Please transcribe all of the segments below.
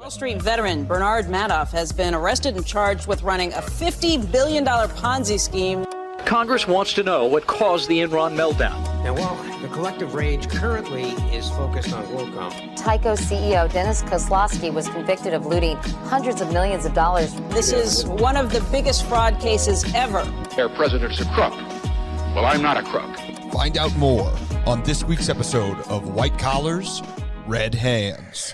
Wall Street veteran Bernard Madoff has been arrested and charged with running a $50 billion Ponzi scheme. Congress wants to know what caused the Enron meltdown. Now, while the collective rage currently is focused on WorldCom, Tyco CEO Dennis Kozlowski was convicted of looting hundreds of millions of dollars. This is one of the biggest fraud cases ever. Their president's a crook. Well, I'm not a crook. Find out more on this week's episode of White Collars, Red Hands.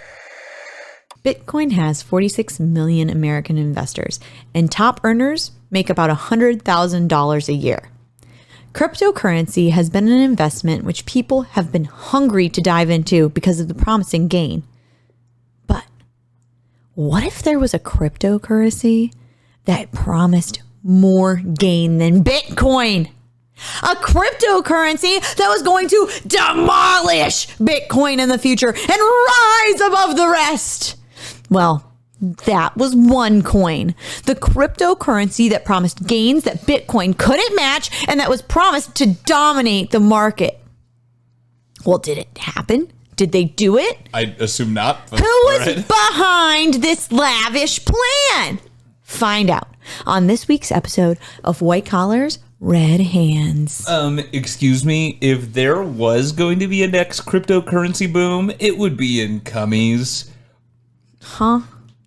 Bitcoin has 46 million American investors, and top earners make about $100,000 a year. Cryptocurrency has been an investment which people have been hungry to dive into because of the promising gain. But what if there was a cryptocurrency that promised more gain than Bitcoin? A cryptocurrency that was going to demolish Bitcoin in the future and rise above the rest. Well, that was OneCoin, the cryptocurrency that promised gains that Bitcoin couldn't match and that was promised to dominate the market. Well, did it happen? Did they do it? I assume not. Who was behind this lavish plan? Find out on this week's episode of White Collars, Red Hands. Excuse me, if there was going to be a next cryptocurrency boom, it would be in cummies. Huh?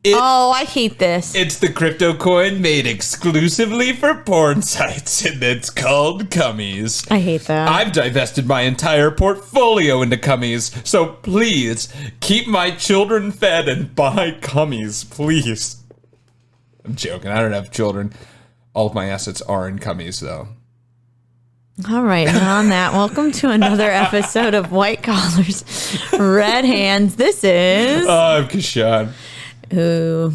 I hate this. It's the crypto coin made exclusively for porn sites, and it's called cummies. I hate that. I've divested my entire portfolio into cummies, so please keep my children fed and buy cummies, please. I'm joking. I don't have children. All of my assets are in cummies, though. All right, and on that, welcome to another episode of White Collars, Red Hands. This is... I'm Kashan. Who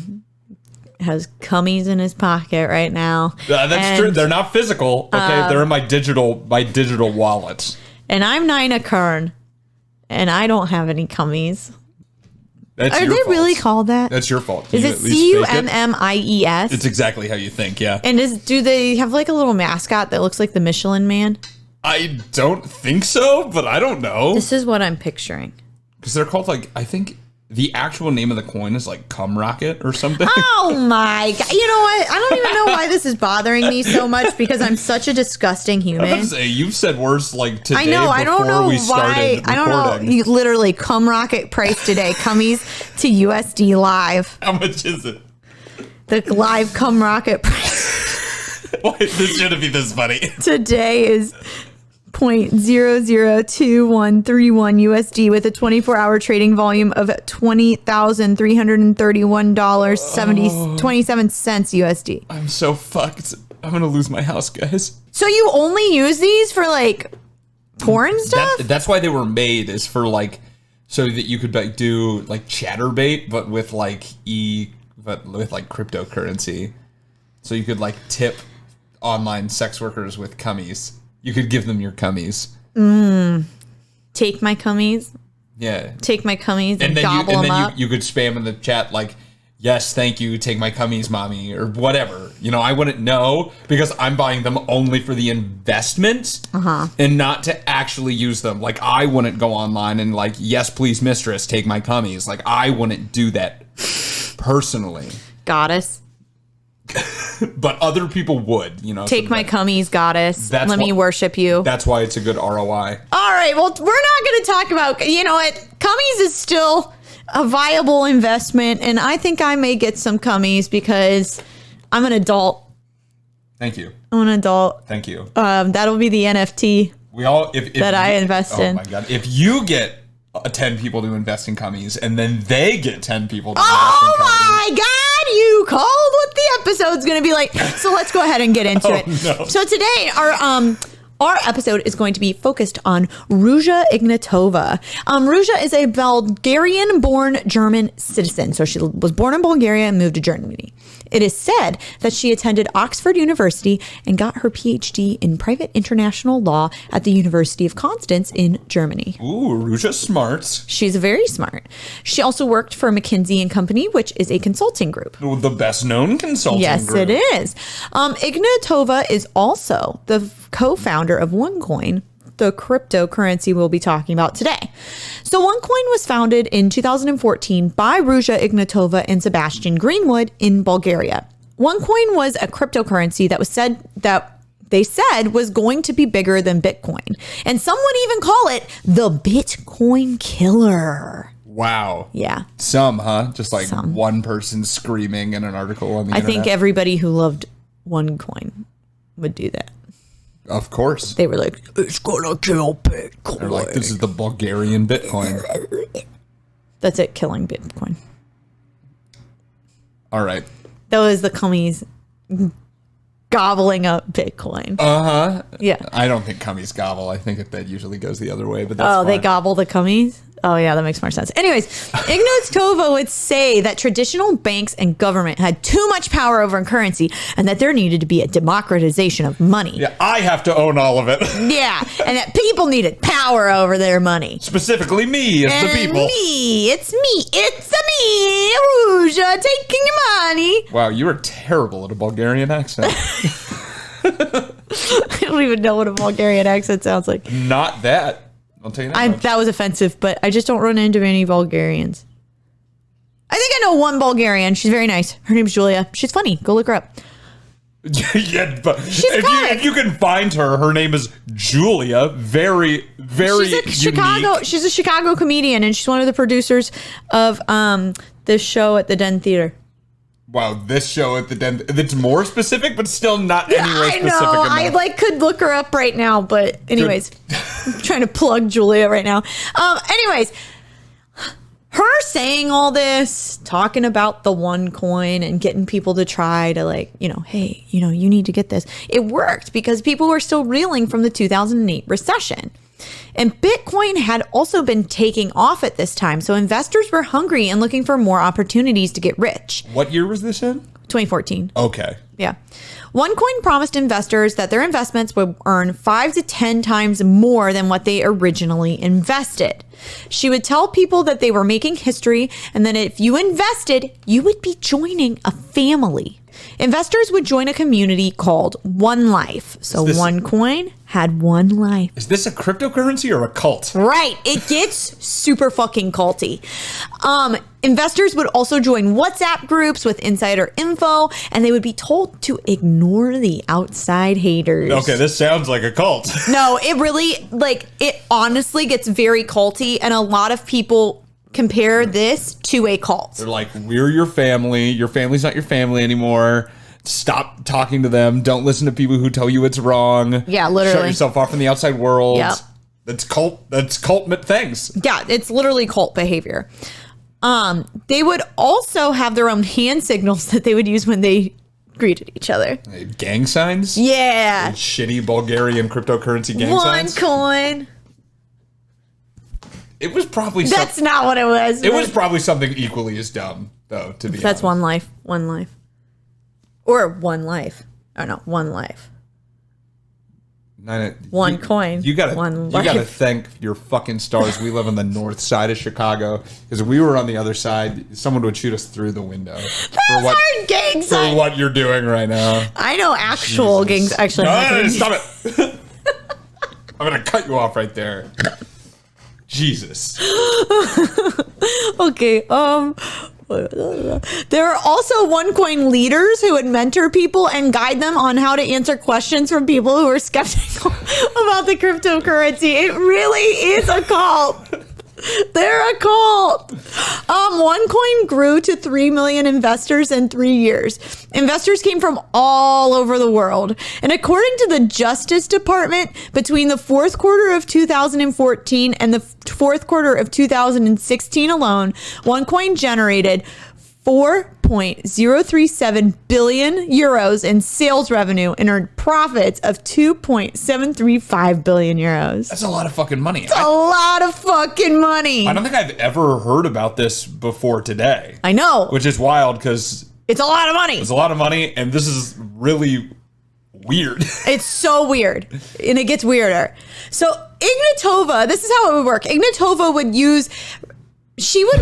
has cummies in his pocket right now. That's true. They're not physical. Okay, they're in my digital wallet. And I'm Nina Kern, and I don't have any cummies. That's Are your they fault. really called that? That's your fault. Is it CUMMIES? It's exactly how you think, yeah. And do they have like a little mascot that looks like the Michelin Man? I don't think so, but I don't know. This is what I'm picturing. Because they're called I think the actual name of the coin is umRocket or something. Oh my God. You know what? I don't even know why this is bothering me so much because I'm such a disgusting human. I was about to say, you've said words like today I know. I don't know why. I don't know. You literally, umRocket price today. Cummies to USD live. How much is it? The live umRocket price. Why, this shouldn't be this funny. Today is 0.002131 USD with a 24-hour trading volume of $20,331.27 USD. I'm so fucked. I'm going to lose my house, guys. So you only use these for porn stuff? That's why they were made, is for so that you could do chatterbait, but with cryptocurrency. So you could tip online sex workers with cummies. You could give them your cummies. Take my cummies. Yeah. Take my cummies and gobble them up. You could spam in the chat yes, thank you, take my cummies, mommy, or whatever. I wouldn't know because I'm buying them only for the investment and not to actually use them. I wouldn't go online and yes, please, mistress, take my cummies. I wouldn't do that personally. Goddess. But other people would, Take my cummies, goddess. Let me worship you. That's why it's a good ROI. All right. Well, we're not going to talk about, you know what? Cummies is still a viable investment. And I think I may get some cummies because I'm an adult. Thank you. I'm an adult. Thank you. That'll be the NFT that I invest in. Oh my God. If you get 10 people to invest in cummies and then they get 10 people to invest in cummies. Oh my God. You called what the episode's going to be like. So let's go ahead and get into it. No. So today our episode is going to be focused on Ruja Ignatova. Ruja is a Bulgarian-born German citizen. So she was born in Bulgaria and moved to Germany. It is said that she attended Oxford University and got her PhD in private international law at the University of Constance in Germany. Ooh, Ruja's smart. She's very smart. She also worked for McKinsey & Company, which is a consulting group. The best-known consulting group. Yes, it is. Ignatova is also the co-founder of OneCoin, the cryptocurrency we'll be talking about today. So OneCoin was founded in 2014 by Ruja Ignatova and Sebastian Greenwood in Bulgaria. OneCoin was a cryptocurrency they said was going to be bigger than Bitcoin. And some would even call it the Bitcoin killer. Wow. Yeah. Some, huh? Just like one person screaming in an article on the internet. I think everybody who loved OneCoin would do that. Of course. They were like, it's gonna kill Bitcoin. They're like, this is the Bulgarian Bitcoin. That's it, killing Bitcoin. All right. That was the cummies gobbling up Bitcoin. Uh-huh. Yeah. I don't think cummies gobble. I think that usually goes the other way, but that's fine. They gobble the cummies? Oh, yeah, that makes more sense. Anyways, Ignatova would say that traditional banks and government had too much power over currency and that there needed to be a democratization of money. Yeah, I have to own all of it. Yeah, and that people needed power over their money. Specifically me as the people. It's me, Ruja, taking your money. Wow, you are terrible at a Bulgarian accent. I don't even know what a Bulgarian accent sounds like. Not that. I'll tell you that. That was offensive, but I just don't run into any Bulgarians. I think I know one Bulgarian. She's very nice. Her name's Julia. She's funny. Go look her up. Yeah, but if you can find her name is Julia. Very, very unique. She's a Chicago comedian, and she's one of the producers of this show at the Den Theater. Wow, this show at the Den. It's more specific, but still not anywhere specific enough. I could look her up right now, but anyways, I'm trying to plug Julia right now. Anyways, her saying all this, talking about the OneCoin and getting people to try to hey, you need to get this. It worked because people were still reeling from the 2008 recession. And Bitcoin had also been taking off at this time, so investors were hungry and looking for more opportunities to get rich. What year was this in? 2014. Okay. Yeah. OneCoin promised investors that their investments would earn 5 to 10 times more than what they originally invested. She would tell people that they were making history and that if you invested, you would be joining a family. Investors would join a community called One Life. So OneCoin had one life. Is this a cryptocurrency or a cult? Right. It gets super fucking culty. Investors would also join WhatsApp groups with insider info, and they would be told to ignore the outside haters. Okay, this sounds like a cult. No, it really, it honestly gets very culty, and a lot of people compare this to a cult. They're like, we're your family. Your family's not your family anymore. Stop talking to them. Don't listen to people who tell you it's wrong. Yeah, literally. Shut yourself off from the outside world. Yep. That's cult things. Yeah, it's literally cult behavior. They would also have their own hand signals that they would use when they greeted each other. Gang signs? Yeah. Shitty Bulgarian cryptocurrency gang signs? OneCoin. It was probably That's not what it was. It was probably something equally as dumb, though, to be honest. That's One Life. One Life. Or One Life. Oh, no. One Life. OneCoin. You gotta thank your fucking stars. We live on the north side of Chicago, because if we were on the other side, someone would shoot us through the window. Those aren't gang signs. For what you're doing right now. I know actual gangs. Actually, no, stop it. I'm gonna cut you off right there. Jesus. Okay. There are also OneCoin leaders who would mentor people and guide them on how to answer questions from people who are skeptical about the cryptocurrency. It really is a cult. They're a cult. OneCoin grew to 3 million investors in 3 years. Investors came from all over the world. And according to the Justice Department, between the fourth quarter of 2014 and the fourth quarter of 2016 alone, OneCoin generated 4.037 billion euros in sales revenue and earned profits of 2.735 billion euros. That's a lot of fucking money. It's a lot of fucking money. I don't think I've ever heard about this before today. I know. Which is wild, because it's a lot of money. It's a lot of money, and this is really weird. It's so weird, and it gets weirder. So Ignatova, this is how it would work. Ignatova would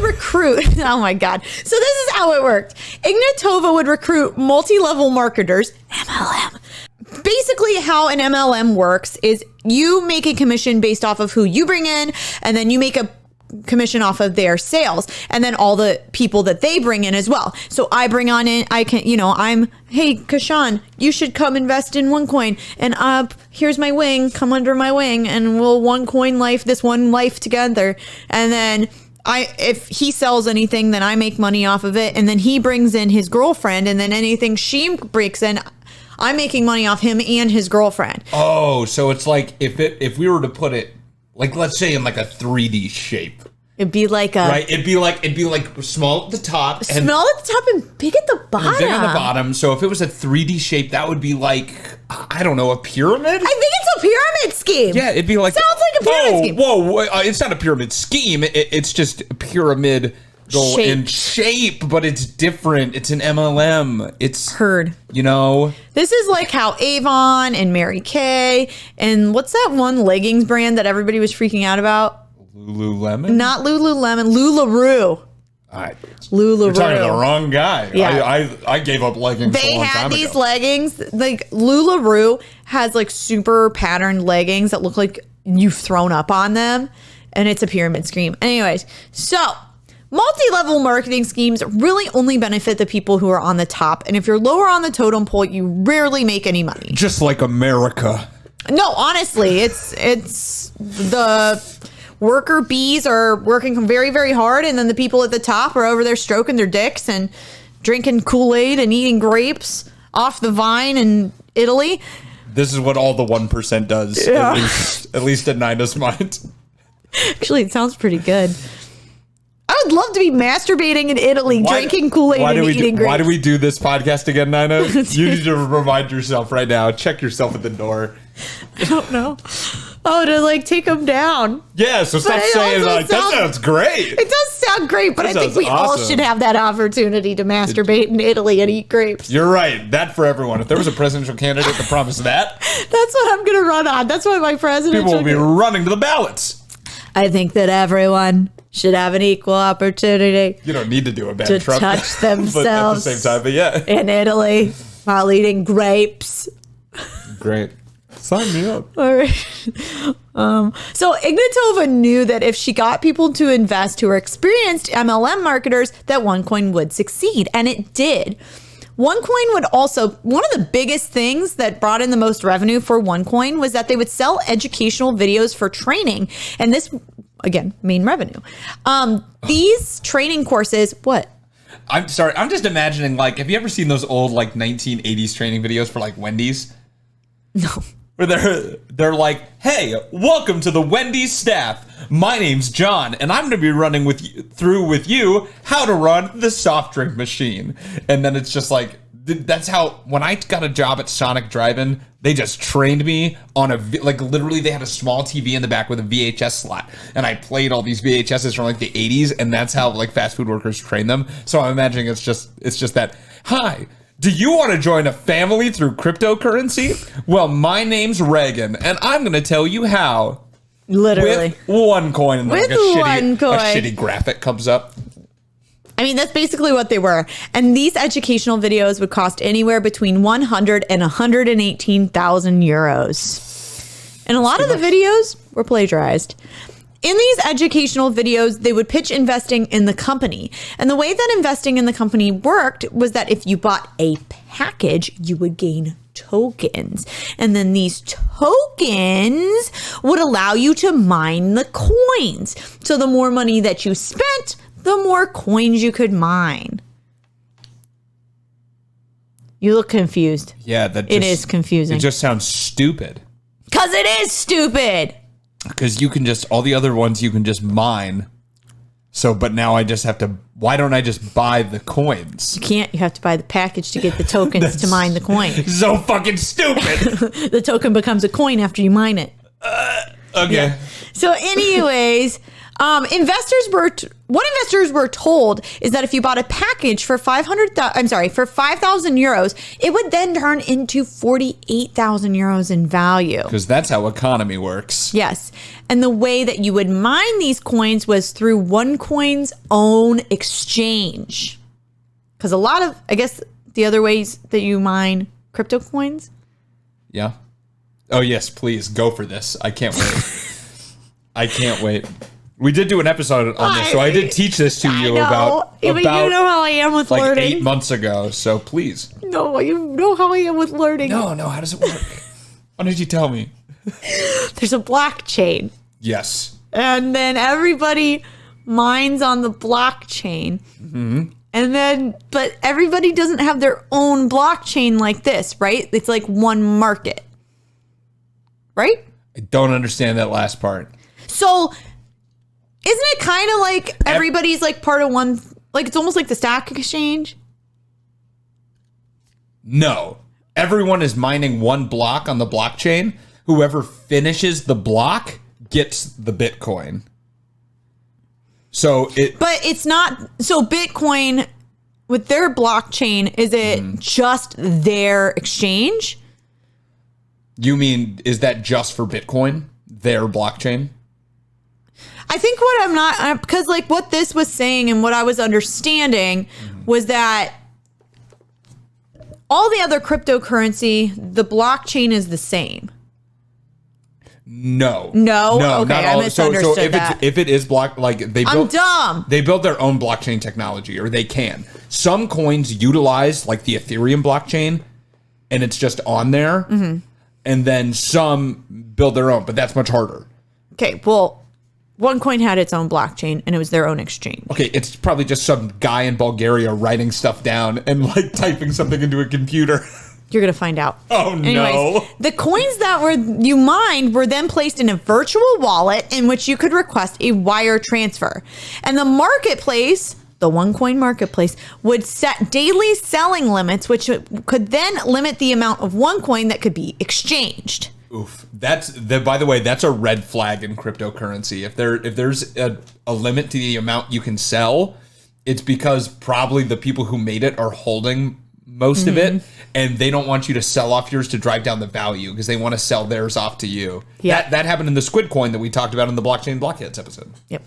recruit, oh my God. So this is how it worked. Ignatova would recruit multi-level marketers, MLM, basically how an MLM works is you make a commission based off of who you bring in, and then you make a commission off of their sales, and then all the people that they bring in as well. So I bring on in, I can, hey, Kashan, you should come invest in OneCoin, and here's my wing, come under my wing, and we'll OneCoin this one life together. And then if he sells anything, then I make money off of it, and then he brings in his girlfriend, and then anything she breaks in, I'm making money off him and his girlfriend. Oh, so it's like if we were to put it, like, let's say in like a 3D shape. It'd be like it'd be like small at the top, and small at the top and big at the bottom. And big on the bottom. So if it was a 3D shape, that would be like, I don't know, a pyramid. I think it's a pyramid scheme. Yeah, it'd be like, sounds like a pyramid scheme. Whoa, it's not a pyramid scheme. It's just a pyramid in shape, but it's different. It's an MLM. It's heard. This is like how Avon and Mary Kay and what's that one leggings brand that everybody was freaking out about? Lululemon? Not Lululemon, LuLaRoe. LuLaRoe. You're talking to the wrong guy. Yeah. I gave up leggings a long time ago. They had these leggings. Like LuLaRoe has like super patterned leggings that look like you've thrown up on them, and it's a pyramid scheme. Anyways, so multi-level marketing schemes really only benefit the people who are on the top, and if you're lower on the totem pole, you rarely make any money. Just like America. No, honestly, it's the worker bees are working very, very hard, and then the people at the top are over there stroking their dicks and drinking Kool-Aid and eating grapes off the vine in Italy. This is what all the 1% does, at least in Nina's mind. Actually, it sounds pretty good. I would love to be masturbating in Italy, drinking Kool-Aid and eating grapes. Why do we do this podcast again, Nina? You need to remind yourself right now. Check yourself at the door. I don't know. Oh, to like take them down. Yeah, so stop saying like, that sounds great. It does sound great, but I think we all should have that opportunity to masturbate in Italy and eat grapes. You're right. That for everyone. If there was a presidential candidate that promised that. That's what I'm going to run on. That's why my presidential people will be running to the ballots. I think that everyone should have an equal opportunity. You don't need to do a bad to Trump, touch themselves but at the same time, but yeah. in Italy while eating grapes. Great. Sign me up. All right. So Ignatova knew that if she got people to invest who are experienced MLM marketers, that OneCoin would succeed. And it did. OneCoin would also, one of the biggest things that brought in the most revenue for OneCoin was that they would sell educational videos for training. And this, again, main revenue. These training courses, what? I'm sorry. I'm just imagining, like, have you ever seen those old, like, 1980s training videos for, like, Wendy's? No. Where they're like, hey, welcome to the Wendy's staff. My name's John, and I'm going to be running through with you how to run the soft drink machine. And then it's just like, that's how, when I got a job at Sonic Drive-In, they just trained me on like literally they had a small TV in the back with a VHS slot. And I played all these VHSs from like the 80s, and that's how like fast food workers train them. So I'm imagining it's just that, hi, do you want to join a family through cryptocurrency? Well, my name's Reagan, and I'm going to tell you how. Literally. With OneCoin. And like a shitty graphic comes up. I mean, that's basically what they were. And these educational videos would cost anywhere between 100 and 118,000 euros. And a lot of the videos were plagiarized. In these educational videos, they would pitch investing in the company. And the way that investing in the company worked was that if you bought a package, you would gain tokens. And then these tokens would allow you to mine the coins. So the more money that you spent, the more coins you could mine. You look confused. Yeah, it is confusing. It just sounds stupid. Because it is stupid. Because you can just, all the other ones you can just mine. So, but now I just have to, why don't I just buy the coins? You can't, you have to buy the package to get the tokens to mine the coin. So fucking stupid. The token becomes a coin after you mine it. Okay. Yeah. So anyways, investors were told is that if you bought a package for 5,000 euros, it would then turn into 48,000 euros in value. Because that's how economy works. Yes. And the way that you would mine these coins was through OneCoin's own exchange. Because a lot of, I guess, the other ways that you mine crypto coins. Yeah. Oh, yes, please go for this. I can't wait. I can't wait. We did do an episode on this, so I did teach this to you about but you know how I am with like learning. 8 months ago, so please. No, you know how I am with learning. No, how does it work? Why did you tell me? There's a blockchain. Yes. And then everybody mines on the blockchain. Mm-hmm. And then, but everybody doesn't have their own blockchain like this, right? It's like one market. Right? I don't understand that last part. So, isn't it kind of like everybody's like part of one, like it's almost like the stock exchange? No. Everyone is mining one block on the blockchain. Whoever finishes the block gets the Bitcoin. But it's not, so Bitcoin with their blockchain, is it just their exchange? You mean, is that just for Bitcoin? Their blockchain? I think what I'm not, because like what this was saying and what I was understanding was that all the other cryptocurrency, the blockchain is the same. No. Okay, not I all. misunderstood so that. if it is I'm dumb. They build their own blockchain technology, or they can. Some coins utilize like the Ethereum blockchain, and it's just on there. Mm-hmm. And then some build their own, but that's much harder. Okay, well, OneCoin had its own blockchain, and it was their own exchange. Okay, it's probably just some guy in Bulgaria writing stuff down and like typing something into a computer. You're going to find out. Oh, Anyways, no. the coins that you mined were then placed in a virtual wallet in which you could request a wire transfer. And the marketplace, the OneCoin marketplace, would set daily selling limits, which could then limit the amount of OneCoin that could be exchanged. Oof. By the way, that's a red flag in cryptocurrency. If there's a limit to the amount you can sell, it's because probably the people who made it are holding most of it, and they don't want you to sell off yours to drive down the value because they want to sell theirs off to you. Yeah. That happened in the Squid coin that we talked about in the Blockchain Blockheads episode. Yep.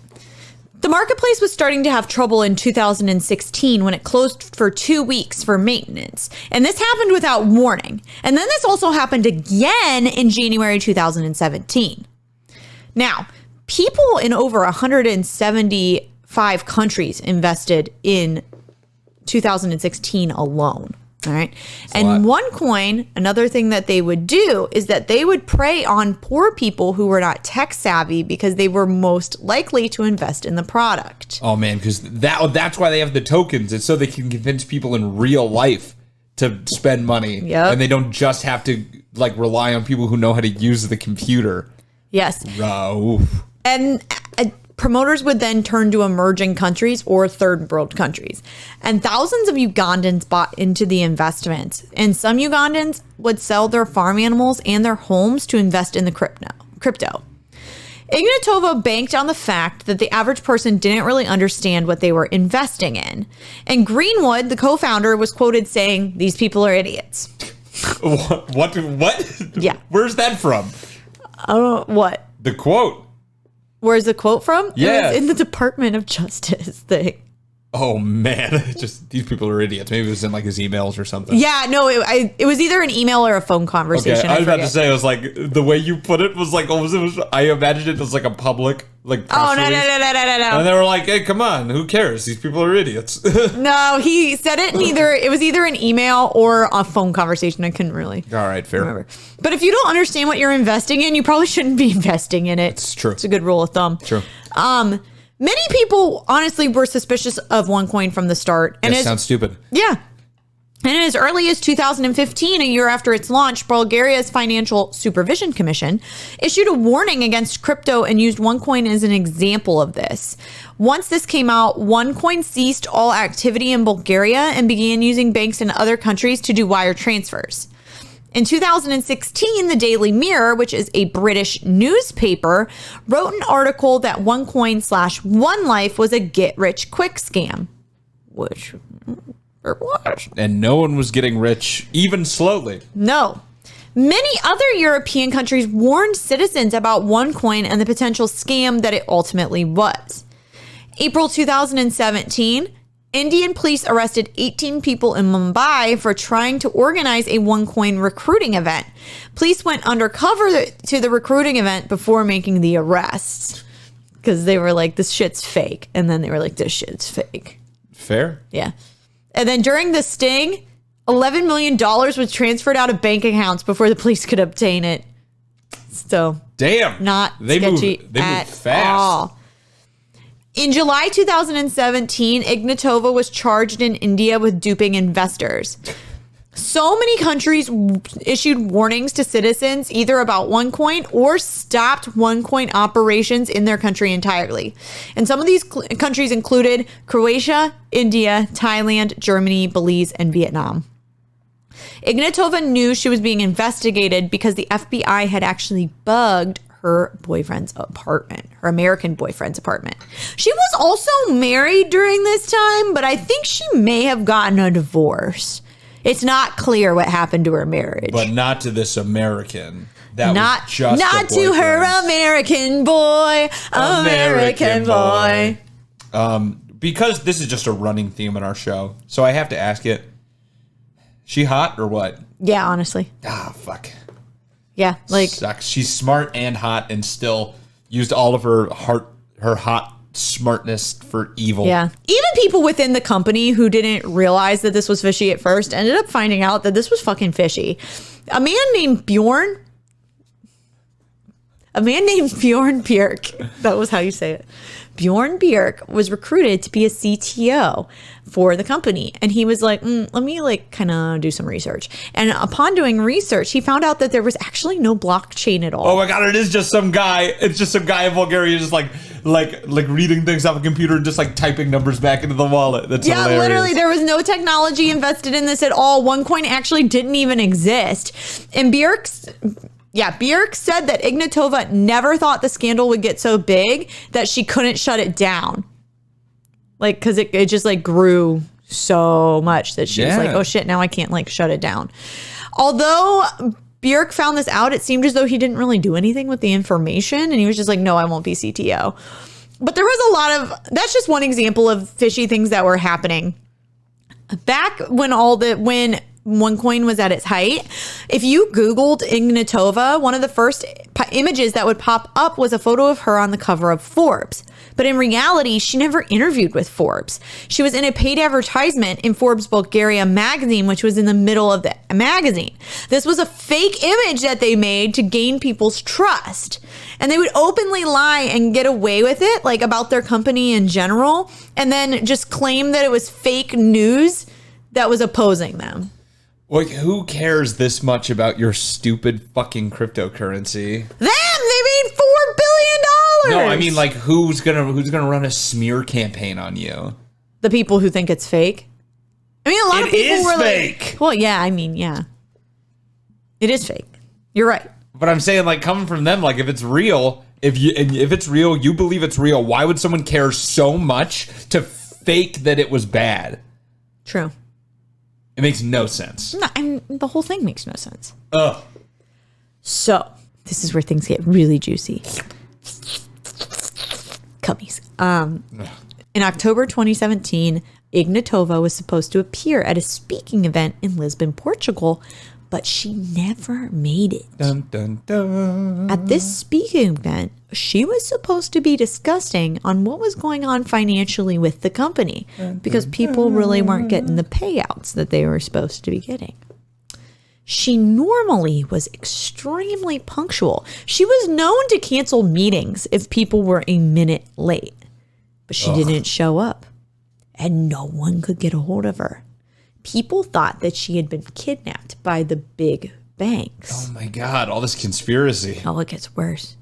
The marketplace was starting to have trouble in 2016 when it closed for 2 weeks for maintenance. And this happened without warning. And then this also happened again in January 2017. Now, people in over 175 countries invested in 2016 alone. All right. And OneCoin, another thing that they would do is that they would prey on poor people who were not tech savvy because they were most likely to invest in the product. Oh, man, because that's why they have the tokens. It's so they can convince people in real life to spend money. Yep. And they don't just have to like rely on people who know how to use the computer. Yes. Oof. And promoters would then turn to emerging countries or third world countries. And thousands of Ugandans bought into the investments. And some Ugandans would sell their farm animals and their homes to invest in the crypto. Ignatova banked on the fact that the average person didn't really understand what they were investing in. And Greenwood, the co-founder, was quoted saying, "These people are idiots." What? Yeah. Where's that from? I don't know. What? The quote. Where's the quote from? Yeah. It was in the Department of Justice thing. Oh, man. Just these people are idiots. Maybe it was in like his emails or something. Yeah, no, it was either an email or a phone conversation. Okay, I was about to say, it was like, the way you put it was like, I imagined it as like a public, like, press release. No. And they were like, hey, come on, who cares? These people are idiots. No, he said it it was either an email or a phone conversation. I couldn't really All right, fair. remember. But if you don't understand what you're investing in, you probably shouldn't be investing in it. It's true. It's a good rule of thumb. True. Many people honestly were suspicious of OneCoin from the start. And It sounds stupid. Yeah. And as early as 2015, a year after its launch, Bulgaria's Financial Supervision Commission issued a warning against crypto and used OneCoin as an example of this. Once this came out, OneCoin ceased all activity in Bulgaria and began using banks in other countries to do wire transfers. In 2016, the Daily Mirror, which is a British newspaper, wrote an article that OneCoin/OneLife was a get-rich-quick scam, which it was. And no one was getting rich, even slowly. No. Many other European countries warned citizens about OneCoin and the potential scam that it ultimately was. April 2017, Indian police arrested 18 people in Mumbai for trying to organize a OneCoin recruiting event. Police went undercover to the recruiting event before making the arrests because they were like, this shit's fake. And then they were like, this shit's fake. Fair. Yeah. And then during the sting, $11 million was transferred out of bank accounts before the police could obtain it. So, damn, not they sketchy move fast. all. In July 2017, Ignatova was charged in India with duping investors. So many countries issued warnings to citizens either about OneCoin or stopped OneCoin operations in their country entirely. And some of these countries included Croatia, India, Thailand, Germany, Belize, and Vietnam. Ignatova knew she was being investigated because the FBI had actually bugged her boyfriend's apartment, her American boyfriend's apartment. She was also married during this time, but I think she may have gotten a divorce. It's not clear what happened to her marriage. But not to this American. That not was just not to her American boy. American boy. Because this is just a running theme in our show, so I have to ask it. She hot or what? Yeah, honestly. Ah, fuck. Yeah, like sucks. She's smart and hot, and still used all of her hot smartness for evil. Yeah. Even people within the company who didn't realize that this was fishy at first ended up finding out that this was fucking fishy. A man named Bjorn Bjerk, that was how you say it. Bjorn Bjerk was recruited to be a CTO for the company. And he was like, let me kind of do some research. And upon doing research, he found out that there was actually no blockchain at all. Oh my God, it is just some guy. It's just some guy in Bulgaria just like reading things off a computer and just like typing numbers back into the wallet. That's hilarious. Literally, there was no technology invested in this at all. OneCoin actually didn't even exist. And Bjerk said that Ignatova never thought the scandal would get so big that she couldn't shut it down. Because it just grew so much that she was like, oh shit, now I can't shut it down. Although Bjerk found this out, it seemed as though he didn't really do anything with the information. And he was just like, no, I won't be CTO. But there was a lot of, that's just one example of fishy things that were happening. Back when OneCoin was at its height, if you Googled Ignatova, one of the first images that would pop up was a photo of her on the cover of Forbes. But in reality, she never interviewed with Forbes. She was in a paid advertisement in Forbes Bulgaria magazine, which was in the middle of the magazine. This was a fake image that they made to gain people's trust. And they would openly lie and get away with it, about their company in general, and then just claim that it was fake news that was opposing them. Who cares this much about your stupid fucking cryptocurrency? Them! They made $4 billion! No, I mean, who's gonna run a smear campaign on you? The people who think it's fake. I mean, a lot of people were fake. Well, yeah, I mean, yeah. It is fake. You're right. But I'm saying, coming from them, if it's real, if it's real, you believe it's real, why would someone care so much to fake that it was bad? True. It makes no sense. No, the whole thing makes no sense. Ugh. So, this is where things get really juicy. Cummies. In October 2017, Ignatova was supposed to appear at a speaking event in Lisbon, Portugal, but she never made it. Dun, dun, dun. At this speaking event, she was supposed to be discussing on what was going on financially with the company because people really weren't getting the payouts that they were supposed to be getting. She normally was extremely punctual. She was known to cancel meetings if people were a minute late, but she didn't show up and no one could get a hold of her. People thought that she had been kidnapped by the big banks. Oh my God, all this conspiracy. Oh, it gets worse.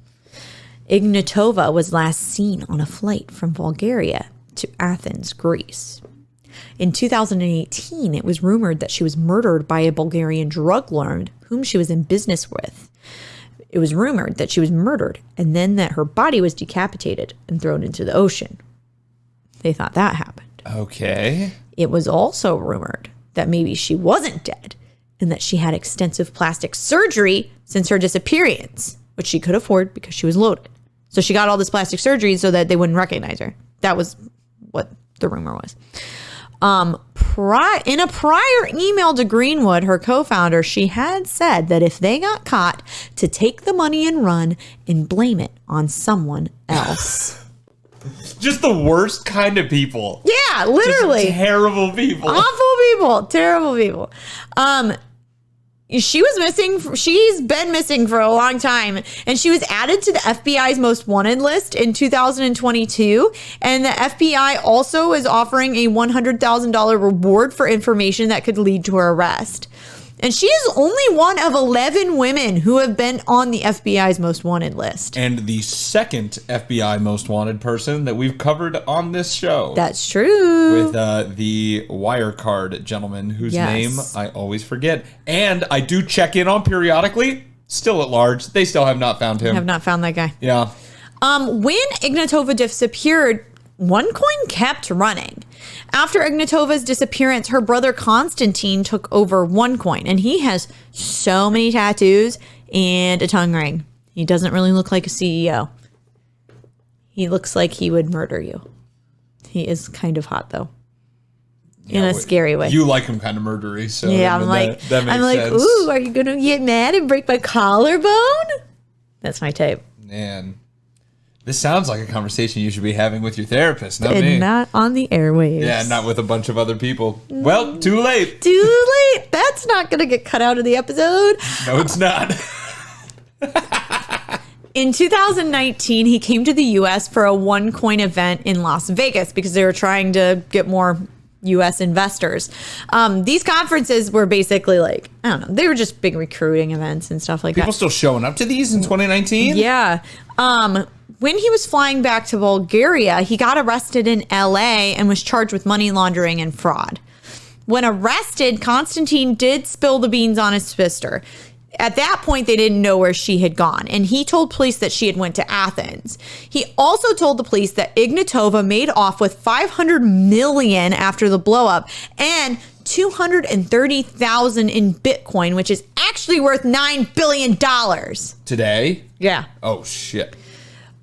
Ignatova was last seen on a flight from Bulgaria to Athens, Greece. In 2018, it was rumored that she was murdered by a Bulgarian drug lord whom she was in business with. It was rumored that she was murdered and then that her body was decapitated and thrown into the ocean. They thought that happened. Okay. It was also rumored that maybe she wasn't dead and that she had extensive plastic surgery since her disappearance, which she could afford because she was loaded. So she got all this plastic surgery so that they wouldn't recognize her. That was what the rumor was. In a prior email to Greenwood, her co-founder, she had said that if they got caught, to take the money and run and blame it on someone else. Just the worst kind of people. Yeah, literally. Just terrible people. Awful people. Terrible people. She was missing. She's been missing for a long time, and she was added to the FBI's most wanted list in 2022. And the FBI also is offering a $100,000 reward for information that could lead to her arrest. And she is only one of 11 women who have been on the FBI's most wanted list. And the second FBI most wanted person that we've covered on this show. That's true. With the Wirecard gentleman whose name I always forget. And I do check in on periodically. Still at large. They still have not found him. Have not found that guy. Yeah. When Ignatova disappeared, OneCoin kept running. After Ignatova's disappearance, her brother Konstantin took over OneCoin, and he has so many tattoos and a tongue ring. He doesn't really look like a CEO. He looks like he would murder you. He is kind of hot, though. In a scary way. You like him kind of murdery, so yeah, that makes sense. Ooh, are you gonna get mad and break my collarbone? That's my type. Man. This sounds like a conversation you should be having with your therapist, not And me. not on the airwaves. Yeah, not with a bunch of other people. Well, too late. Too late. That's not going to get cut out of the episode. No, it's not. In 2019, he came to the U.S. for a OneCoin event in Las Vegas because they were trying to get more U.S. investors. These conferences were basically like, I don't know, they were just big recruiting events and stuff like that. People still showing up to these in 2019? Yeah. When he was flying back to Bulgaria, he got arrested in LA and was charged with money laundering and fraud. When arrested, Konstantin did spill the beans on his sister. At that point, they didn't know where she had gone, and he told police that she had went to Athens. He also told the police that Ignatova made off with $500 million after the blowup and $230,000 in Bitcoin, which is actually worth $9 billion. Today? Yeah. Oh, shit.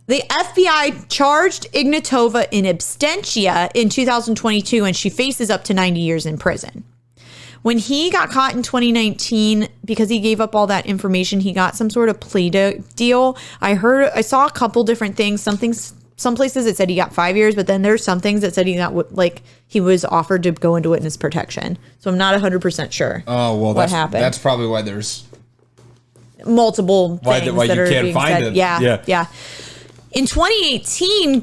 The FBI charged Ignatova in absentia in 2022, and she faces up to 90 years in prison. When he got caught in 2019, because he gave up all that information, he got some sort of plea deal. I saw a couple different things. Some places it said he got 5 years, but then there's some things that said he got he was offered to go into witness protection. So I'm not 100% sure. Oh well, what happened. That's probably why there's multiple things why that you are can't being find said. it. Yeah. In 2018,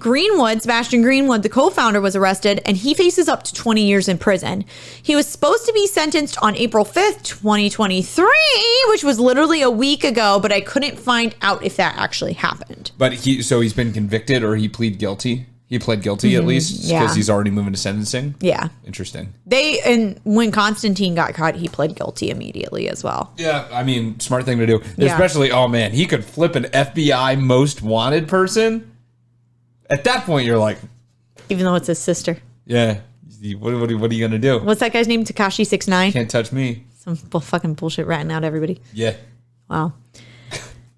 Sebastian Greenwood, the co-founder, was arrested, and he faces up to 20 years in prison. He was supposed to be sentenced on April 5th, 2023, which was literally a week ago, but I couldn't find out if that actually happened. But he's been convicted, or he pleaded guilty? He pled guilty at least because he's already moving to sentencing? Yeah. Interesting. And when Konstantin got caught, he pled guilty immediately as well. Yeah, I mean, smart thing to do. Yeah. Especially, oh man, he could flip an FBI most wanted person. At that point, you're like... Even though it's his sister. Yeah. What are you going to do? What's that guy's name? Tekashi 6ix9ine? Can't touch me. Some fucking bullshit ratting out everybody. Yeah. Wow.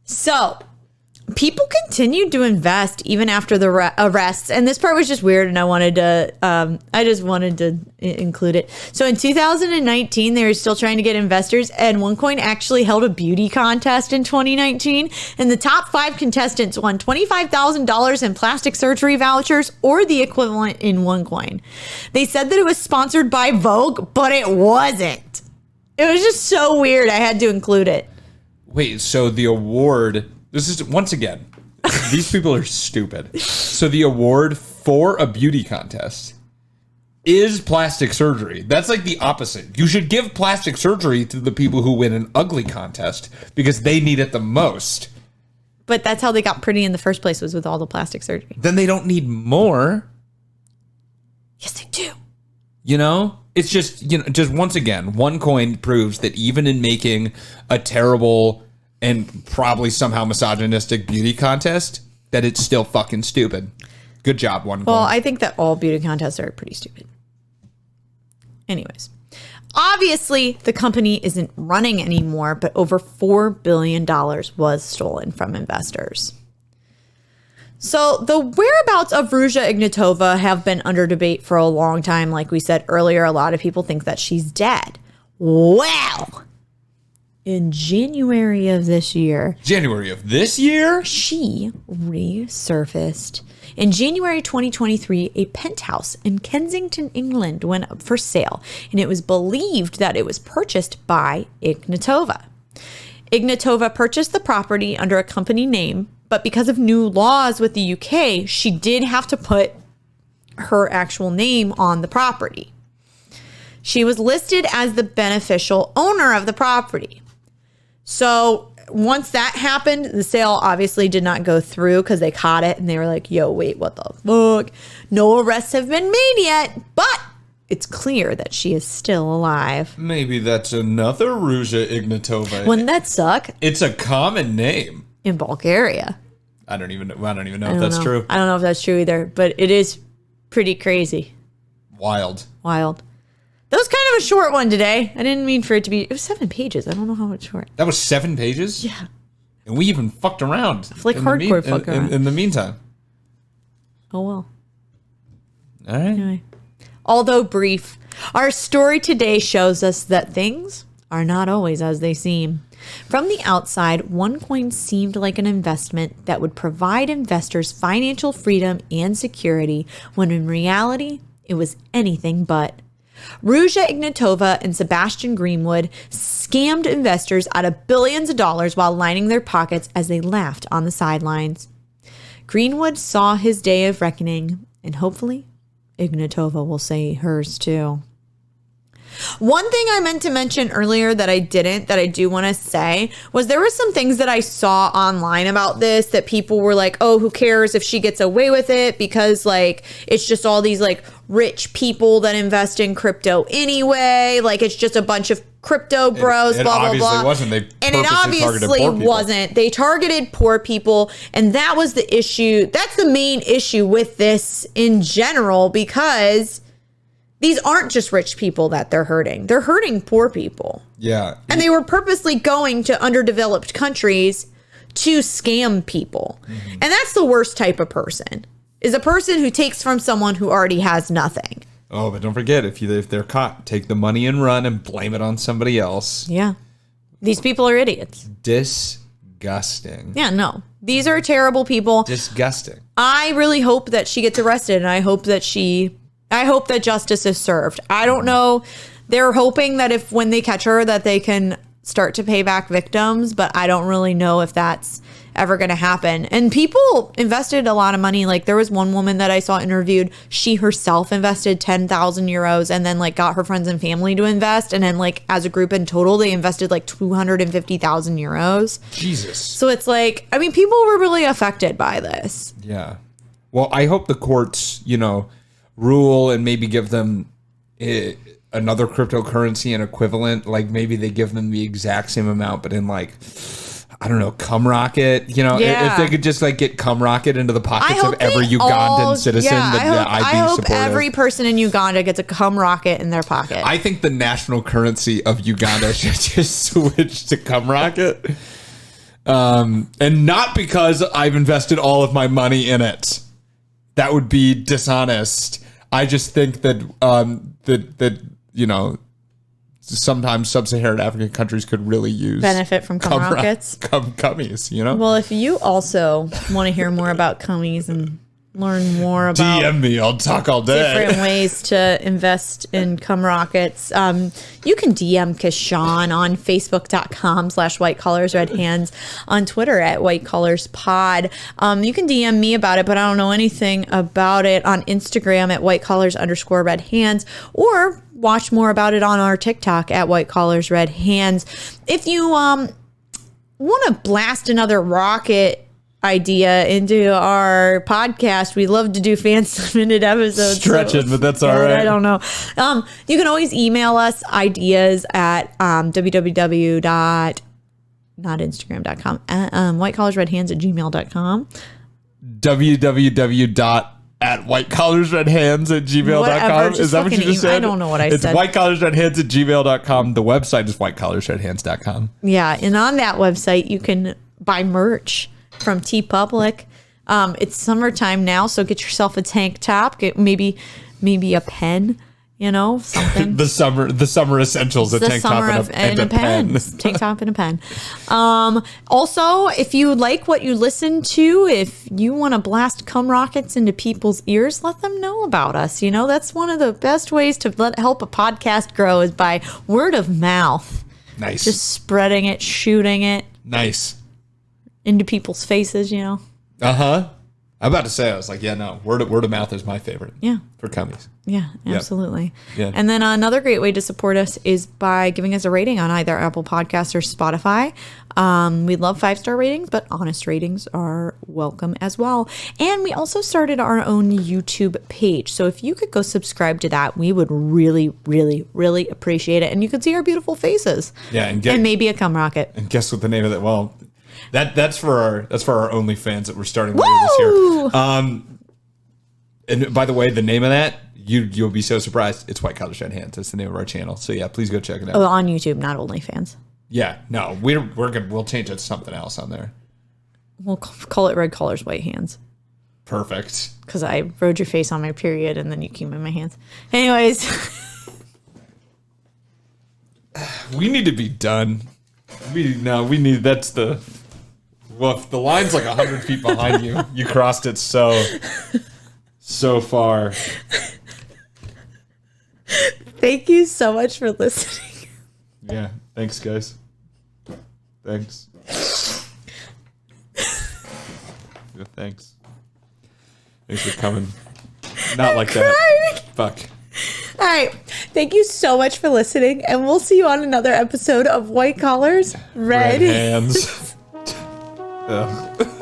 So... people continued to invest even after the arrests, and this part was just weird, and I just wanted to include it. So in 2019, they were still trying to get investors, and OneCoin actually held a beauty contest in 2019, and the top 5 contestants won $25,000 in plastic surgery vouchers, or the equivalent in OneCoin. They said that it was sponsored by Vogue, but it wasn't. It was just so weird. I had to include it. Wait, so the award... This is, once again, these people are stupid. So the award for a beauty contest is plastic surgery. That's like the opposite. You should give plastic surgery to the people who win an ugly contest because they need it the most. But that's how they got pretty in the first place, was with all the plastic surgery. Then they don't need more. Yes, they do. You know? It's just, just once again, OneCoin proves that even in making a terrible... and probably somehow misogynistic beauty contest, that it's still fucking stupid. Good job, OneCoin. Well, I think that all beauty contests are pretty stupid. Anyways, obviously the company isn't running anymore, but over $4 billion was stolen from investors. So the whereabouts of Ruja Ignatova have been under debate for a long time. Like we said earlier, a lot of people think that she's dead. Well, in January of this year, she resurfaced. In January 2023, a penthouse in Kensington, England went up for sale, and it was believed that it was purchased by Ignatova. Ignatova purchased the property under a company name, but because of new laws with the UK, she did have to put her actual name on the property. She was listed as the beneficial owner of the property. So once that happened, the sale obviously did not go through because they caught it and they were like, yo, wait, what the fuck? No arrests have been made yet, but it's clear that she is still alive. Maybe that's another Ruja Ignatova. Wouldn't that suck? It's a common name. In Bulgaria. I don't even know if that's true. I don't know if that's true either, but it is pretty crazy. Wild. That was kind of a short one today. I didn't mean for it to be. It was 7 pages. I don't know how much short. That was 7 pages? Yeah. And we even fucked around. Like hardcore fuck around. In the meantime. Oh, well. All right. Anyway. Although brief, our story today shows us that things are not always as they seem. From the outside, OneCoin seemed like an investment that would provide investors financial freedom and security, when in reality, it was anything but. Ruja Ignatova and Sebastian Greenwood scammed investors out of billions of dollars while lining their pockets as they laughed on the sidelines. Greenwood saw his day of reckoning, and hopefully, Ignatova will say hers too. One thing I meant to mention earlier that I didn't, that I do want to say, was there were some things that I saw online about this that people were like, oh, who cares if she gets away with it, because like it's just all these like rich people that invest in crypto anyway, like it's just a bunch of crypto bros, it blah, blah, obviously blah. Wasn't. They and it obviously wasn't. They targeted poor people, and that was the issue. That's the main issue with this in general, because these aren't just rich people that they're hurting. They're hurting poor people. Yeah. And they were purposely going to underdeveloped countries to scam people. Mm-hmm. And that's the worst type of person, is a person who takes from someone who already has nothing. Oh, but don't forget, if they're caught, take the money and run and blame it on somebody else. Yeah. These people are idiots. Disgusting. Yeah, no. These are terrible people. Disgusting. I really hope that she gets arrested, and I hope that justice is served. I don't know. They're hoping that if when they catch her that they can start to pay back victims, but I don't really know if that's ever going to happen. And people invested a lot of money. Like there was one woman that I saw interviewed. She herself invested 10,000 euros and then like got her friends and family to invest. And then like as a group in total, they invested like 250,000 euros. Jesus. So it's like, I mean, people were really affected by this. Yeah. Well, I hope the courts, rule and maybe give them another cryptocurrency and equivalent. Like maybe they give them the exact same amount, but in like, I don't know, umRocket. If they could just like get umRocket into the pockets of every Ugandan citizen, I hope every person in Uganda gets a umRocket in their pocket. I think the national currency of Uganda should just switch to umRocket. And not because I've invested all of my money in it. That would be dishonest. I just think that sometimes sub-Saharan African countries could really use benefit from umRockets. Cummies, Well, if you also want to hear more about cummies and learn more about DM me, I'll talk all day. Different ways to invest in umRockets. You can DM Kashan on Facebook.com/WhiteCollarsRedHands, on Twitter at WhiteCollarsPod. You can DM me about it, but I don't know anything about it, on Instagram at WhiteCollars_RedHands, or watch more about it on our TikTok at WhiteCollarsRedHands. If you want to blast another rocket idea into our podcast, we love to do fan-submitted episodes. Stretching, but that's all right. I don't know. You can always email us ideas at www.notinstagram.com, whitecollarsredhands@gmail.com. www.whitecollarsredhands@gmail.com. Is that what you just said? I don't know what I said. It's whitecollarsredhands@gmail.com. The website is whitecollarsredhands.com. Yeah, and on that website, you can buy merch from TeePublic. It's summertime now, so get yourself a tank top. Get maybe a pen. Something. the summer essentials: a tank top and a pen. Tank top and a pen. Also, if you like what you listen to, if you want to blast cum rockets into people's ears, let them know about us. That's one of the best ways to help a podcast grow is by word of mouth. Nice. Just spreading it, shooting it. Nice. Into people's faces. I'm about to say, I was like, yeah, no, word of mouth is my favorite. Yeah. For cummies. Yeah, absolutely. Yeah. And then another great way to support us is by giving us a rating on either Apple Podcasts or Spotify. We love 5-star ratings, but honest ratings are welcome as well. And we also started our own YouTube page. So if you could go subscribe to that, we would really, really, really appreciate it. And you could see our beautiful faces. Yeah, and maybe a cum rocket. And guess what the name of that? Well, that's for our OnlyFans that we're starting later this year. And by the way, the name of that, you'll be so surprised. It's White Collars Red Hands. That's the name of our channel. So yeah, please go check it out. Oh, on YouTube, not OnlyFans. Yeah, no, we'll change it to something else on there. We'll call it Red Collars White Hands. Perfect. Because I rode your face on my period and then you came in my hands. Anyways. We need to be done. That's the... Well, if the line's like 100 feet behind you, you crossed it so far. Thank you so much for listening. Yeah. Thanks, guys. Thanks. Yeah, thanks. Thanks for coming. Not like that. Fuck. All right. Thank you so much for listening, and we'll see you on another episode of White Collars, Red Hands. Ugh.